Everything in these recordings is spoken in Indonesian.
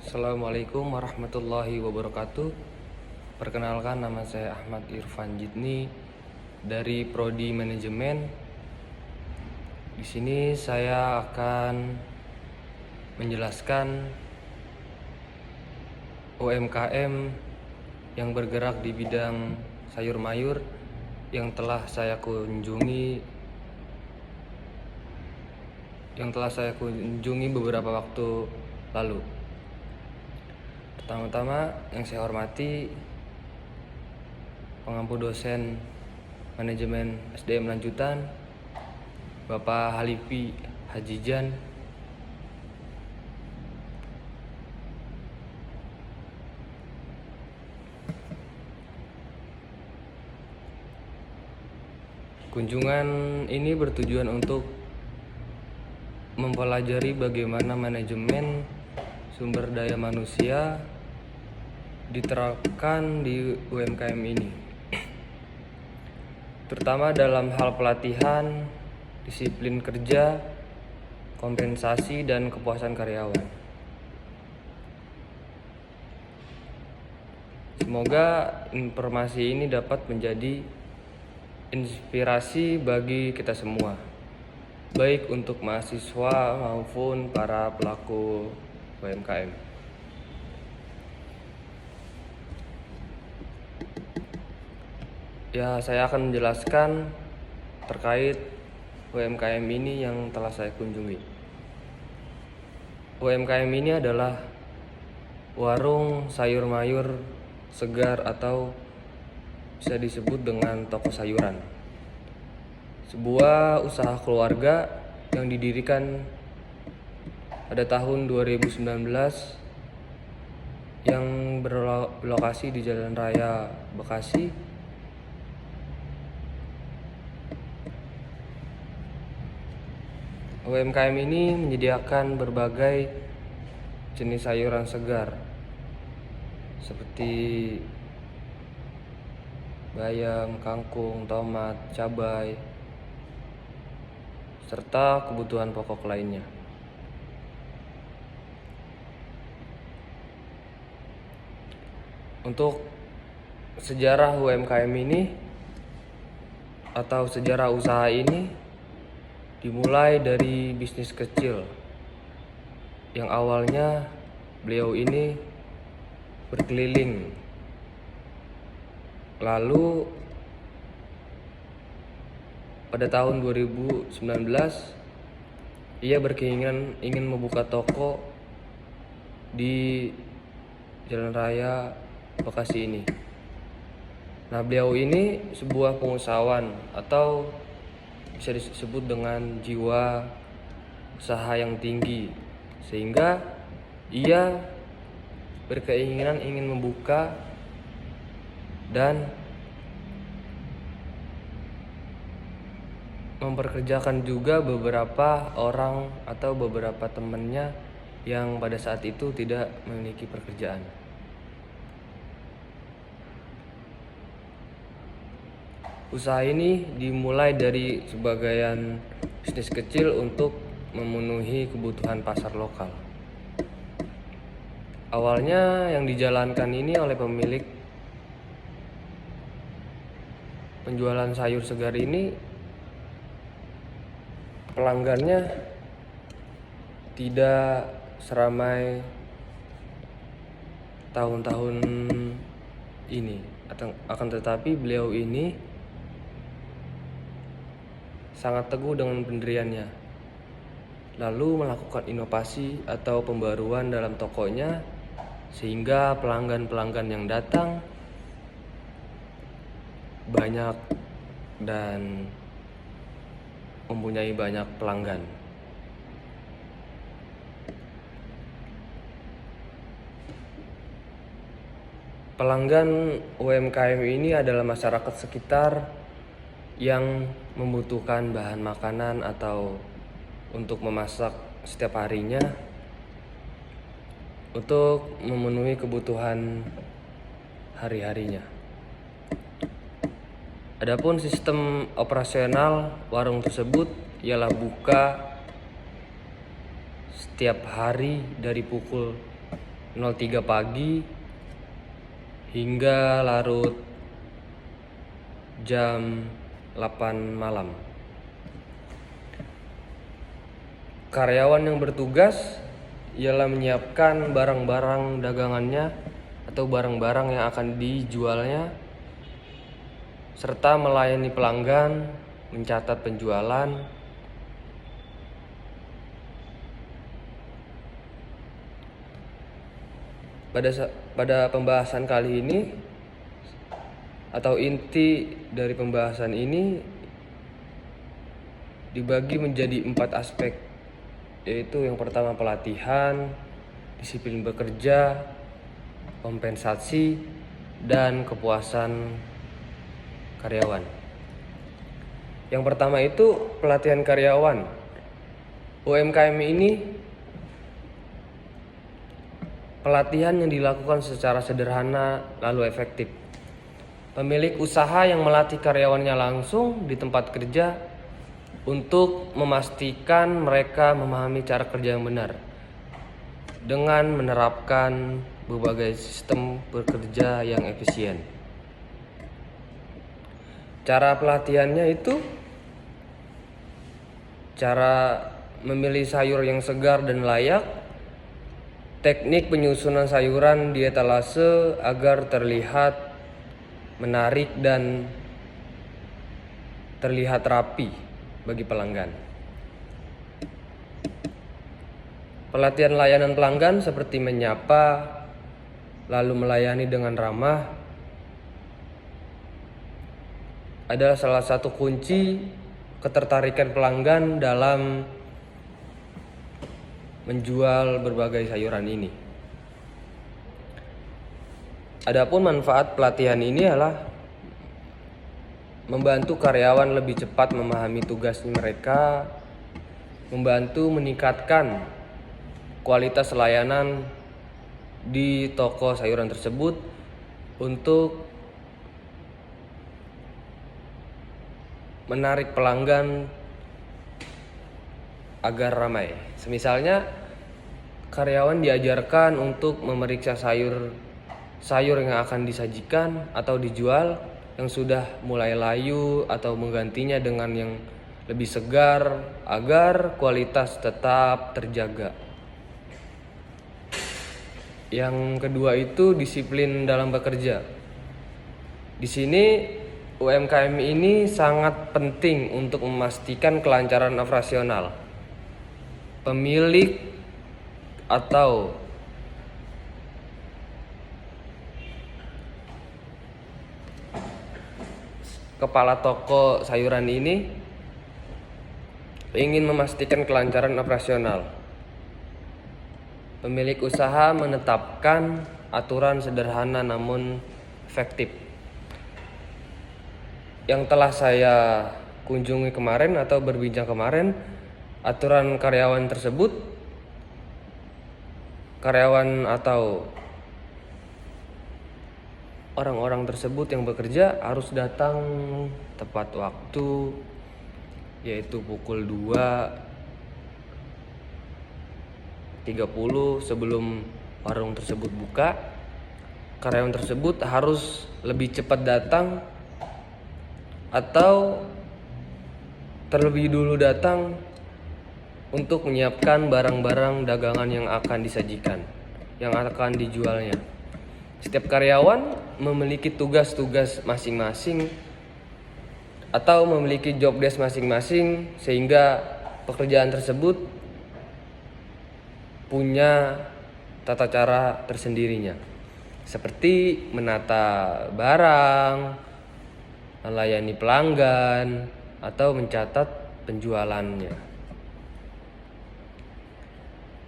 Assalamualaikum warahmatullahi wabarakatuh. Perkenalkan, nama saya Ahmad Irfan Jidni dari Prodi Manajemen. Di sini saya akan menjelaskan UMKM yang bergerak di bidang sayur mayur yang telah saya kunjungi beberapa waktu lalu. Pertama-tama yang saya hormati pengampu dosen manajemen SDM lanjutan Bapak Halifi Hajijan, kunjungan ini bertujuan untuk mempelajari bagaimana manajemen sumber daya manusia diterapkan di UMKM ini, terutama dalam hal pelatihan, disiplin kerja, kompensasi, dan kepuasan karyawan. Semoga informasi ini dapat menjadi inspirasi bagi kita semua, baik untuk mahasiswa maupun para pelaku UMKM. Ya, saya akan menjelaskan terkait UMKM ini yang telah saya kunjungi. UMKM ini adalah warung sayur mayur segar atau bisa disebut dengan toko sayuran. Sebuah usaha keluarga yang didirikan pada tahun 2019 yang berlokasi di Jalan Raya Bekasi. UMKM ini menyediakan berbagai jenis sayuran segar seperti bayam, kangkung, tomat, cabai, serta kebutuhan pokok lainnya. Untuk sejarah UMKM ini atau sejarah usaha ini dimulai dari bisnis kecil yang awalnya beliau ini berkeliling. Lalu pada tahun 2019 ia berkeinginan ingin membuka toko di Jalan Raya Bekasi ini. Nah, beliau ini sebuah pengusahawan atau bisa disebut dengan jiwa usaha yang tinggi, sehingga ia berkeinginan ingin membuka dan memperkerjakan juga beberapa orang atau beberapa temannya yang pada saat itu tidak memiliki pekerjaan. Usaha ini dimulai dari sebagian bisnis kecil untuk memenuhi kebutuhan pasar lokal. Awalnya yang dijalankan ini oleh pemilik penjualan sayur segar ini, pelanggannya tidak seramai tahun-tahun ini, akan tetapi beliau ini sangat teguh dengan pendiriannya, lalu melakukan inovasi atau pembaruan dalam tokonya, sehingga pelanggan-pelanggan yang datang banyak dan mempunyai banyak pelanggan. Pelanggan UMKM ini adalah masyarakat sekitar yang membutuhkan bahan makanan atau untuk memasak setiap harinya untuk memenuhi kebutuhan hari-harinya. Adapun sistem operasional warung tersebut ialah buka setiap hari dari pukul 03 pagi hingga larut jam 8 malam. Karyawan yang bertugas ialah menyiapkan barang-barang dagangannya atau barang-barang yang akan dijualnya, serta melayani pelanggan, mencatat penjualan, pada pembahasan kali ini atau inti dari pembahasan ini dibagi menjadi 4 aspek, yaitu yang pertama pelatihan, disiplin bekerja, kompensasi, dan kepuasan karyawan. Yang pertama itu pelatihan karyawan. UMKM ini pelatihan yang dilakukan secara sederhana lalu efektif. Pemilik usaha yang melatih karyawannya langsung di tempat kerja untuk memastikan mereka memahami cara kerja yang benar dengan menerapkan berbagai sistem bekerja yang efisien. Cara pelatihannya itu cara memilih sayur yang segar dan layak, teknik penyusunan sayuran di etalase agar terlihat menarik dan terlihat rapi bagi pelanggan. Pelatihan layanan pelanggan seperti menyapa, lalu melayani dengan ramah adalah salah satu kunci ketertarikan pelanggan dalam menjual berbagai sayuran ini. Adapun manfaat pelatihan ini adalah membantu karyawan lebih cepat memahami tugas mereka, membantu meningkatkan kualitas layanan di toko sayuran tersebut untuk menarik pelanggan agar ramai. Semisalnya karyawan diajarkan untuk memeriksa sayur yang akan disajikan atau dijual yang sudah mulai layu atau menggantinya dengan yang lebih segar agar kualitas tetap terjaga. Yang kedua itu disiplin dalam bekerja. Di sini UMKM ini sangat penting untuk memastikan kelancaran operasional. Pemilik atau kepala toko sayuran ini ingin memastikan kelancaran operasional. Pemilik usaha menetapkan aturan sederhana namun efektif. Yang telah saya kunjungi kemarin atau berbincang kemarin, aturan karyawan tersebut, karyawan atau orang-orang tersebut yang bekerja harus datang tepat waktu, yaitu pukul 2.30 sebelum warung tersebut buka. Karyawan tersebut harus lebih cepat datang atau terlebih dulu datang untuk menyiapkan barang-barang dagangan yang akan disajikan, yang akan dijualnya. Setiap karyawan memiliki tugas-tugas masing-masing atau memiliki job desk masing-masing, sehingga pekerjaan tersebut punya tata cara tersendirinya, seperti menata barang, melayani pelanggan, atau mencatat penjualannya.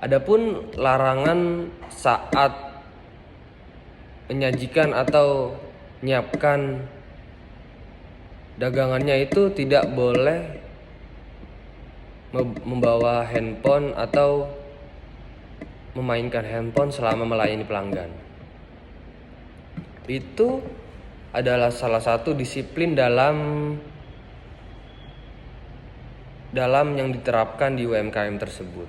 Adapun larangan saat menyajikan atau menyiapkan dagangannya itu tidak boleh membawa handphone atau memainkan handphone selama melayani pelanggan. Itu adalah salah satu disiplin dalam yang diterapkan di UMKM tersebut.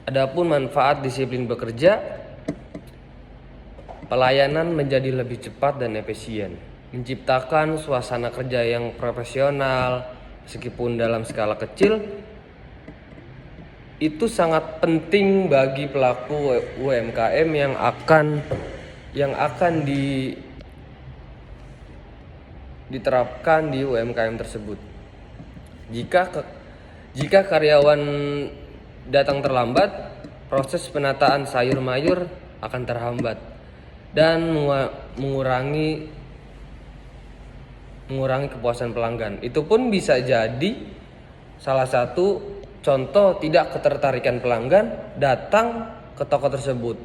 Adapun manfaat disiplin bekerja, pelayanan menjadi lebih cepat dan efisien, menciptakan suasana kerja yang profesional meskipun dalam skala kecil. Itu sangat penting bagi pelaku UMKM yang akan diterapkan di UMKM tersebut. Jika karyawan datang terlambat, proses penataan sayur mayur akan terhambat dan mengurangi kepuasan pelanggan. Itu pun bisa jadi salah satu contoh tidak ketertarikan pelanggan datang ke toko tersebut.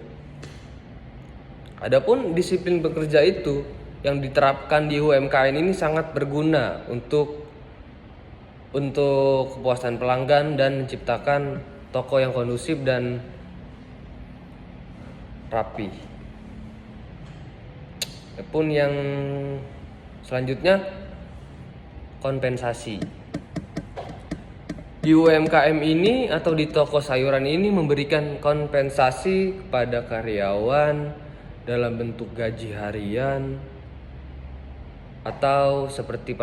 Adapun disiplin bekerja itu yang diterapkan di UMKM ini sangat berguna untuk kepuasan pelanggan dan menciptakan toko yang kondusif dan rapi. Adapun yang selanjutnya, kompensasi. Di UMKM ini atau di toko sayuran ini memberikan kompensasi kepada karyawan dalam bentuk gaji harian atau seperti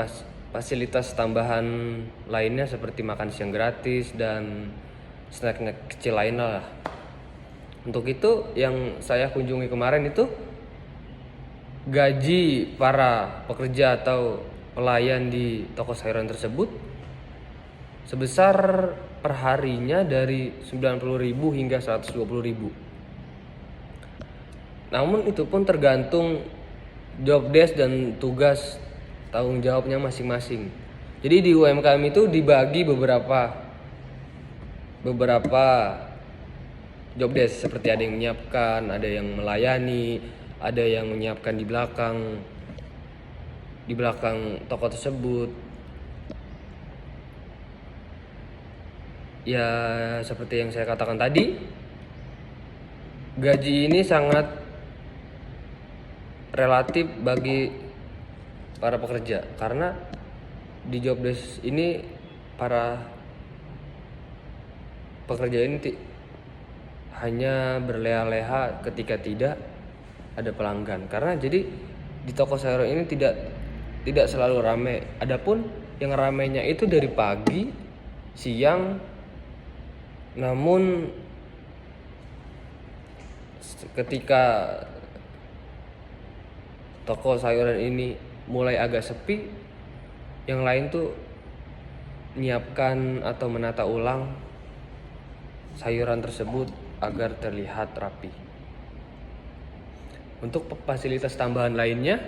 fasilitas tambahan lainnya seperti makan siang gratis dan snack kecil lainnya lah. Untuk itu yang saya kunjungi kemarin itu gaji para pekerja atau pelayan di toko sayuran tersebut sebesar perharinya dari 90.000 hingga 120.000. Namun itu pun tergantung job desk dan tugas tanggung jawabnya masing-masing. Jadi di UMKM itu dibagi beberapa job desk, seperti ada yang menyiapkan, ada yang melayani, ada yang menyiapkan di belakang toko tersebut. Ya seperti yang saya katakan tadi, gaji ini sangat relatif bagi para pekerja, karena di job desk ini para pekerja ini hanya berleha-leha ketika tidak ada pelanggan. Karena jadi di toko sayuran ini tidak selalu ramai. Adapun yang ramainya itu dari pagi, siang. Namun ketika toko sayuran ini mulai agak sepi, yang lain tuh menyiapkan atau menata ulang sayuran tersebut agar terlihat rapi. Untuk fasilitas tambahan lainnya,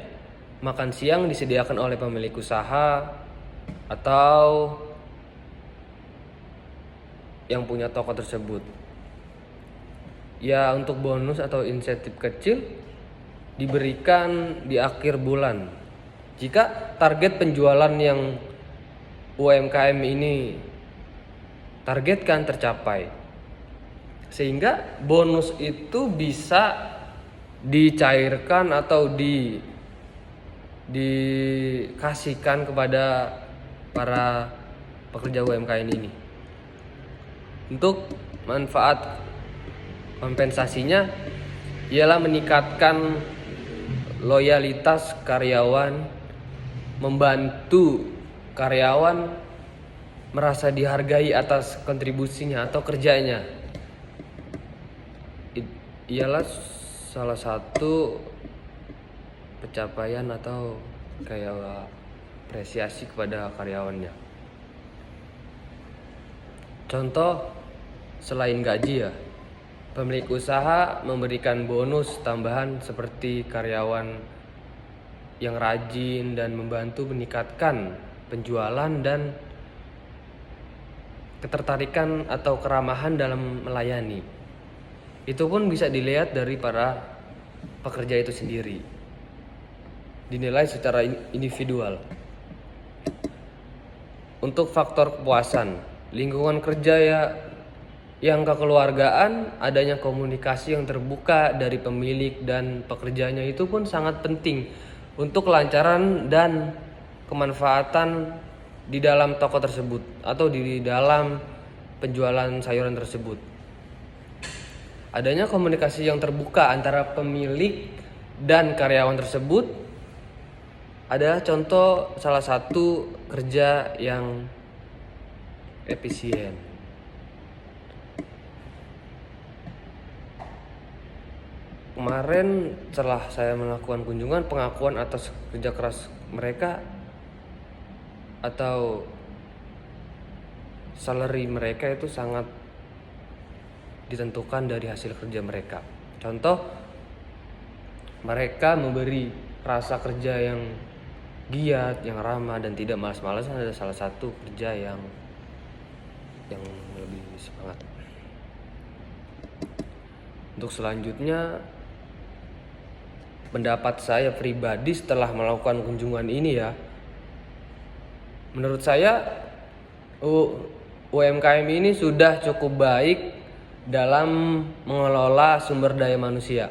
makan siang disediakan oleh pemilik usaha atau yang punya toko tersebut. Ya, untuk bonus atau insentif kecil diberikan di akhir bulan jika target penjualan yang UMKM ini targetkan tercapai, sehingga bonus itu bisa dicairkan atau dikasihkan kepada para pekerja UMKM ini. Untuk manfaat kompensasinya ialah meningkatkan loyalitas karyawan, membantu karyawan merasa dihargai atas kontribusinya atau kerjanya. Ialah salah satu pencapaian atau kayak apresiasi kepada karyawannya. Contoh, selain gaji ya, pemilik usaha memberikan bonus tambahan seperti karyawan yang rajin dan membantu meningkatkan penjualan dan ketertarikan atau keramahan dalam melayani. Itu pun bisa dilihat dari para pekerja itu sendiri, dinilai secara individual. Untuk faktor kepuasan, lingkungan kerja yang kekeluargaan, adanya komunikasi yang terbuka dari pemilik dan pekerjanya itu pun sangat penting untuk kelancaran dan kemanfaatan di dalam toko tersebut atau di dalam penjualan sayuran tersebut. Adanya komunikasi yang terbuka antara pemilik dan karyawan tersebut adalah contoh salah satu kerja yang efisien. Kemarin setelah saya melakukan kunjungan, pengakuan atas kerja keras mereka atau salary mereka itu sangat ditentukan dari hasil kerja mereka. Contoh, mereka memberi rasa kerja yang giat, yang ramah dan tidak malas-malasan adalah salah satu kerja yang lebih semangat. Untuk selanjutnya, pendapat saya pribadi setelah melakukan kunjungan ini ya, menurut saya UMKM ini sudah cukup baik dalam mengelola sumber daya manusia.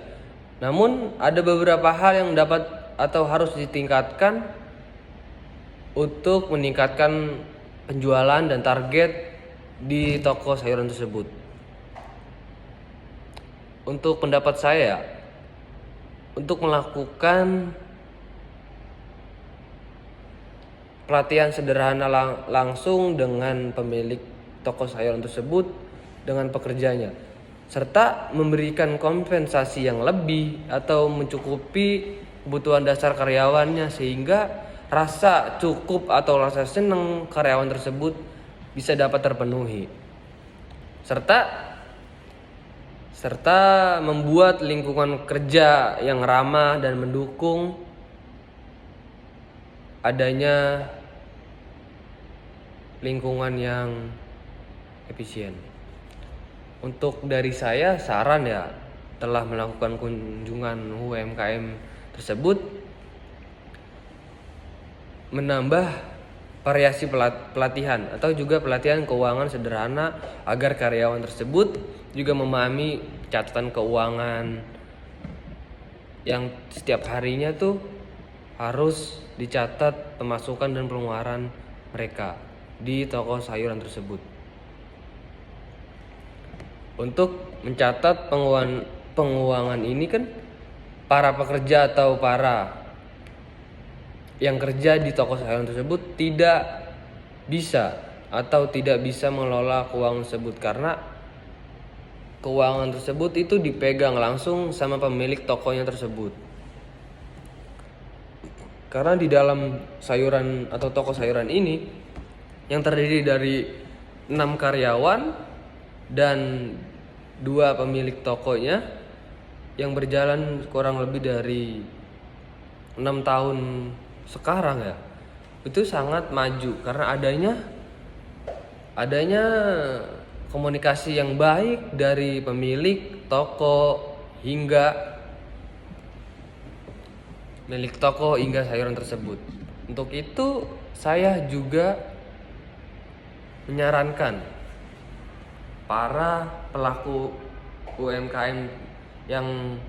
Namun ada beberapa hal yang dapat atau harus ditingkatkan untuk meningkatkan penjualan dan target di toko sayuran tersebut. Untuk pendapat saya, untuk melakukan pelatihan sederhana langsung dengan pemilik toko sayuran tersebut dengan pekerjanya, serta memberikan kompensasi yang lebih atau mencukupi kebutuhan dasar karyawannya sehingga rasa cukup atau rasa senang karyawan tersebut bisa dapat terpenuhi, serta membuat lingkungan kerja yang ramah dan mendukung adanya lingkungan yang efisien. Untuk dari saya, saran ya, telah melakukan kunjungan UMKM tersebut, menambah variasi pelatihan atau juga pelatihan keuangan sederhana agar karyawan tersebut juga memahami catatan keuangan yang setiap harinya tuh harus dicatat pemasukan dan pengeluaran mereka di toko sayuran tersebut. Untuk mencatat penguangan ini kan para pekerja atau para yang kerja di toko sayuran tersebut tidak bisa mengelola keuangan tersebut karena keuangan tersebut itu dipegang langsung sama pemilik tokonya tersebut. Karena di dalam sayuran atau toko sayuran ini yang terdiri dari 6 karyawan dan 2 pemilik tokonya yang berjalan kurang lebih dari 6 tahun sekarang ya, itu sangat maju karena adanya komunikasi yang baik dari pemilik toko hingga sayuran tersebut. Untuk itu saya juga menyarankan para pelaku UMKM yang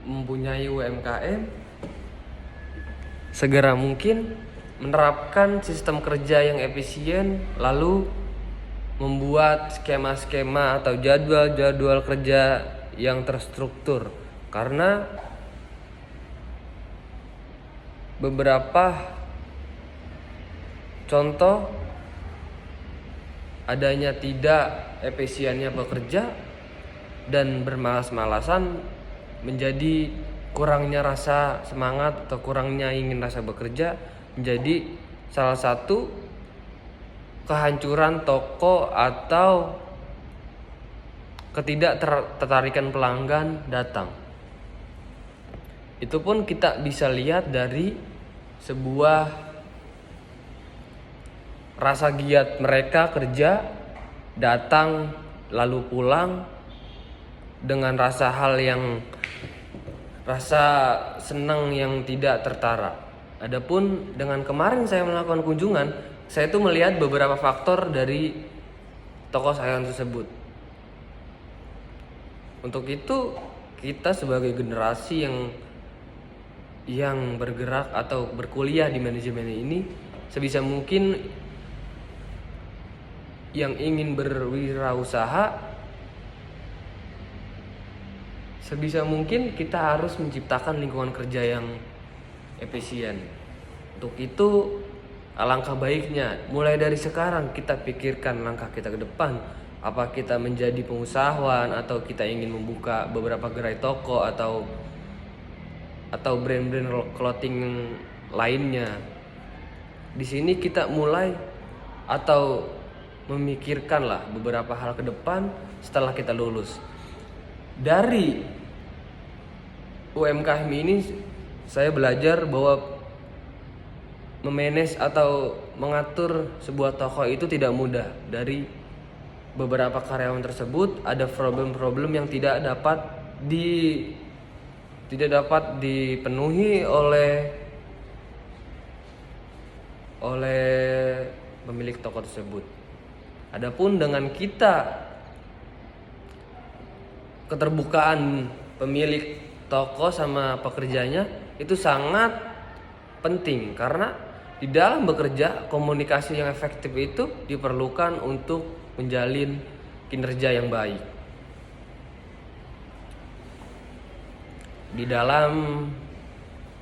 mempunyai UMKM segera mungkin menerapkan sistem kerja yang efisien, lalu membuat skema-skema atau jadwal kerja yang terstruktur. Karena beberapa contoh adanya tidak efisiennya bekerja dan bermalas-malasan menjadi kurangnya rasa semangat atau kurangnya ingin rasa bekerja menjadi salah satu kehancuran toko atau ketidaktertarikan pelanggan datang. Itu pun kita bisa lihat dari sebuah rasa giat mereka kerja, datang lalu pulang dengan rasa senang yang tidak tertara. Adapun dengan kemarin saya melakukan kunjungan, saya tuh melihat beberapa faktor dari toko sayuran tersebut. Untuk itu kita sebagai generasi yang bergerak atau berkuliah di manajemen ini, sebisa mungkin yang ingin berwirausaha sebisa mungkin kita harus menciptakan lingkungan kerja yang efisien. Untuk itu alangkah baiknya mulai dari sekarang kita pikirkan langkah kita ke depan. Apa kita menjadi pengusahawan atau kita ingin membuka beberapa gerai toko atau brand-brand clothing lainnya. Di sini kita mulai atau memikirkanlah beberapa hal ke depan setelah kita lulus. Dari UMKM ini saya belajar bahwa memanage atau mengatur sebuah toko itu tidak mudah. Dari beberapa karyawan tersebut ada problem-problem yang tidak dapat dipenuhi oleh pemilik toko tersebut. Adapun dengan keterbukaan pemilik toko sama pekerjanya itu sangat penting, karena di dalam bekerja komunikasi yang efektif itu diperlukan untuk menjalin kinerja yang baik. Di dalam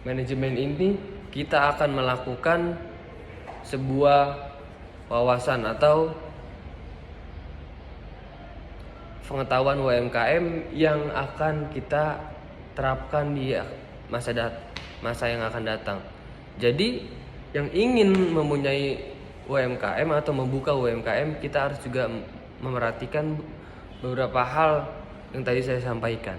manajemen ini kita akan melakukan sebuah wawasan atau pengetahuan UMKM yang akan kita terapkan di masa yang akan datang. Jadi yang ingin mempunyai UMKM atau membuka UMKM, kita harus juga memerhatikan beberapa hal yang tadi saya sampaikan.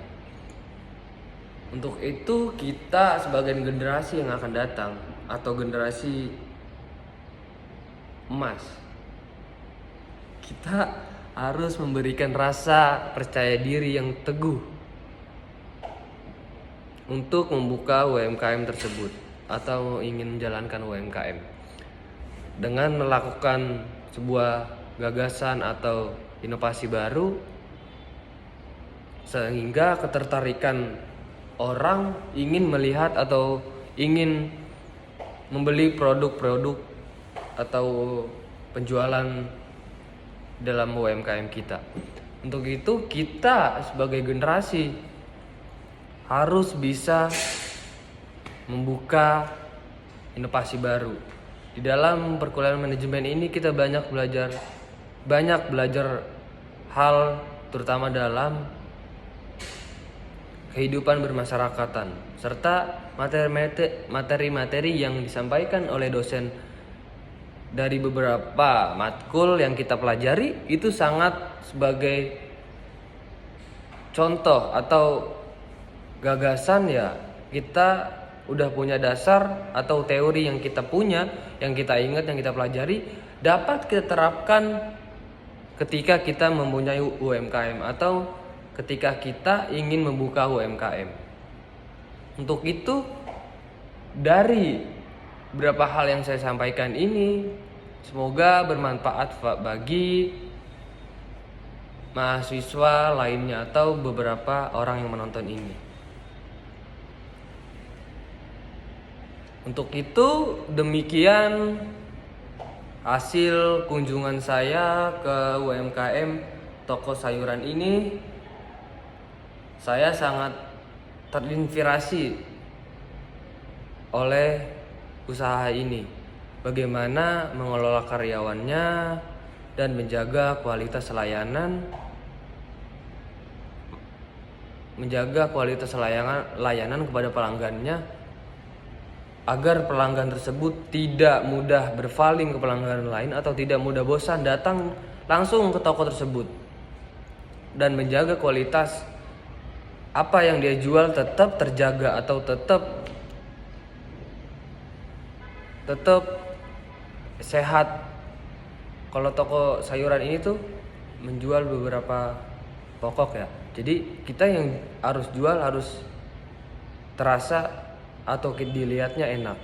Untuk itu kita sebagai generasi yang akan datang atau generasi emas, kita harus memberikan rasa percaya diri yang teguh untuk membuka UMKM tersebut atau ingin menjalankan UMKM dengan melakukan sebuah gagasan atau inovasi baru, sehingga ketertarikan orang ingin melihat atau ingin membeli produk-produk atau penjualan dalam UMKM kita. Untuk itu kita sebagai generasi harus bisa membuka inovasi baru. Di dalam perkuliahan manajemen ini kita banyak belajar hal terutama dalam kehidupan bermasyarakatan, serta materi-materi yang disampaikan oleh dosen dari beberapa matkul yang kita pelajari itu sangat sebagai contoh atau gagasan. Ya, kita udah punya dasar atau teori yang kita punya, yang kita ingat, yang kita pelajari, dapat kita terapkan ketika kita mempunyai UMKM atau ketika kita ingin membuka UMKM. Untuk itu, dari beberapa hal yang saya sampaikan ini semoga bermanfaat bagi mahasiswa lainnya atau beberapa orang yang menonton ini. Untuk itu demikian hasil kunjungan saya ke UMKM toko sayuran ini. Saya sangat terinspirasi oleh usaha ini, bagaimana mengelola karyawannya dan menjaga kualitas layanan kepada pelanggannya, agar pelanggan tersebut tidak mudah berpaling ke pelanggan lain atau tidak mudah bosan datang langsung ke toko tersebut, dan menjaga kualitas apa yang dia jual tetap terjaga atau tetap sehat. Kalau toko sayuran ini tuh menjual beberapa pokok ya, jadi kita yang harus jual harus terasa atau dilihatnya enak.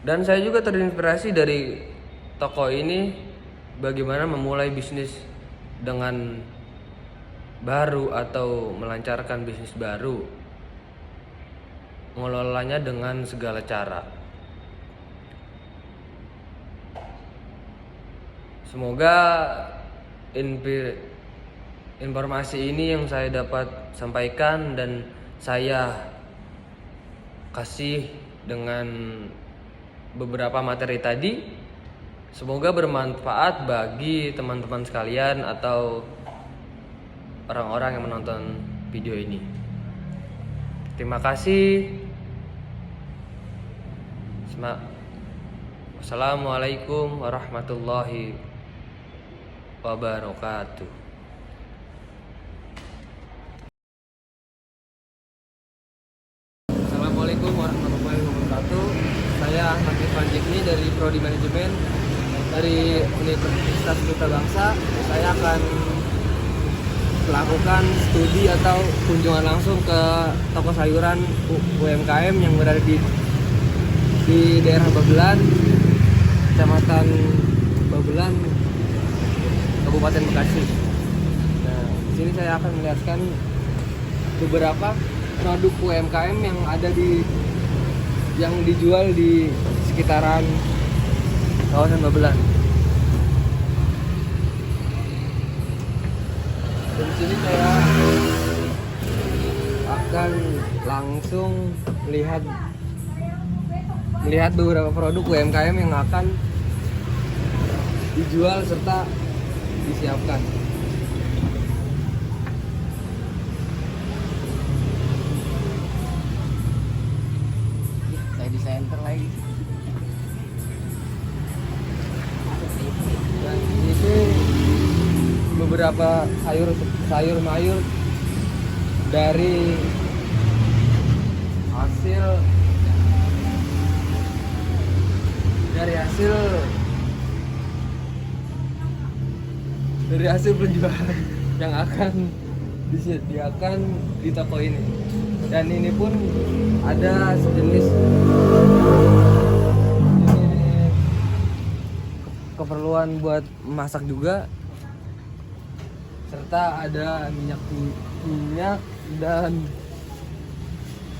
Dan saya juga terinspirasi dari toko ini, bagaimana memulai bisnis dengan baru atau melancarkan bisnis baru, mengelolanya dengan segala cara. Semoga informasi ini yang saya dapat sampaikan dan saya kasih dengan beberapa materi tadi. Semoga bermanfaat bagi teman-teman sekalian atau orang-orang yang menonton video ini. Terima kasih. Wassalamualaikum warahmatullahi wabarakatuh. Assalamualaikum warahmatullahi wabarakatuh. Saya Ahmad Irfan Jikni dari Prodi Manajemen dari Universitas Pelita Bangsa. Saya akan melakukan studi atau kunjungan langsung ke toko sayuran UMKM yang berada di daerah Babelan, Kecamatan Babelan, Kabupaten Bekasi. Nah, di sini saya akan melihatkan beberapa produk UMKM yang dijual di sekitaran kawasan Babelan. Dan di sini saya akan langsung melihat beberapa produk UMKM yang akan dijual serta disiapkan. Saya di center lagi. Dan itu beberapa sayur mayur dari hasil penjualan yang akan disediakan di toko ini. Dan ini pun ada sejenis keperluan buat masak juga, serta ada minyak dan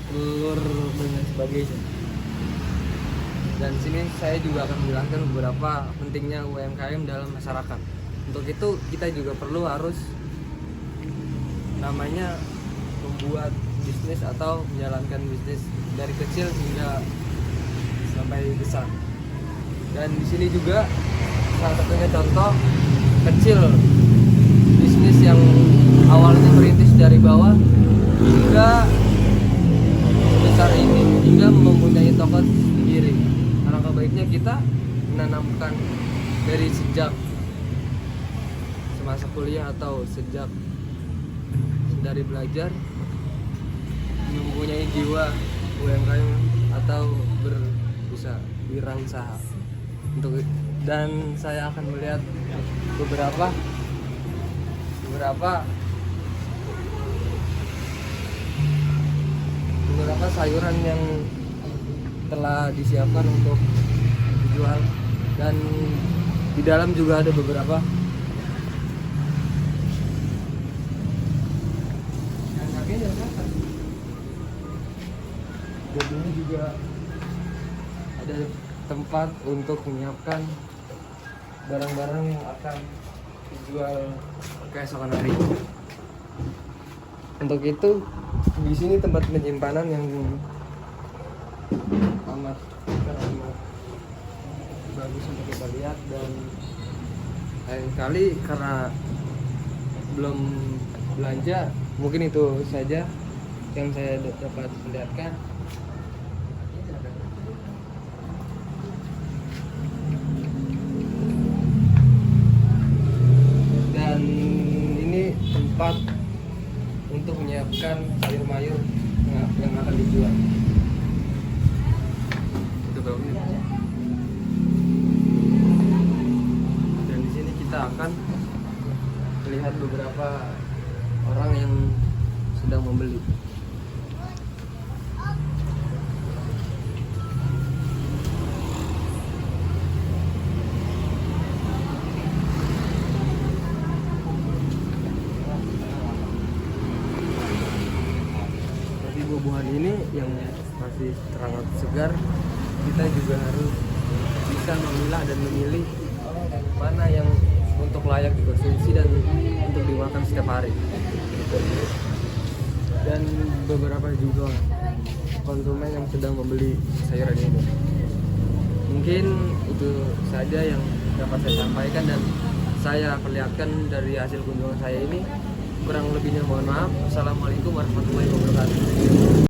telur dan sebagainya. Dan sini saya juga akan menjelaskan beberapa pentingnya UMKM dalam masyarakat. Untuk itu kita juga perlu harus membuat bisnis atau menjalankan bisnis dari kecil hingga sampai besar. Dan di sini juga salah satunya contoh kecil bisnis yang awalnya merintis dari bawah hingga sebesar ini, hingga mempunyai toko sendiri. Alangkah baiknya kita menanamkan dari sejak semasa kuliah atau sejak dari belajar mempunyai jiwa UMKM atau berwirausaha. Dan saya akan melihat beberapa sayuran yang telah disiapkan untuk dijual, dan di dalam juga ada beberapa dan ini juga ada tempat untuk menyiapkan barang-barang yang akan dijual keesokan hari. Untuk itu di sini tempat penyimpanan yang amat bagus untuk kita lihat. Dan lain kali karena belum belanja, mungkin itu saja yang saya dapat perlihatkan. Dan ini tempat untuk menyiapkan sayur mayur yang akan dijual. Itu bagus. Dan di sini kita akan melihat beberapa orang yang sedang membeli. Jadi buah-buahan ini yang masih sangat segar, kita juga harus bisa memilah dan memilih mana yang untuk layak dikonsumsi dan untuk dimakan setiap hari. Dan beberapa juga konsumen yang sedang membeli sayuran ini. Mungkin itu saja yang dapat saya sampaikan dan saya perlihatkan dari hasil kunjungan saya ini. Kurang lebihnya mohon maaf. Assalamualaikum warahmatullahi wabarakatuh.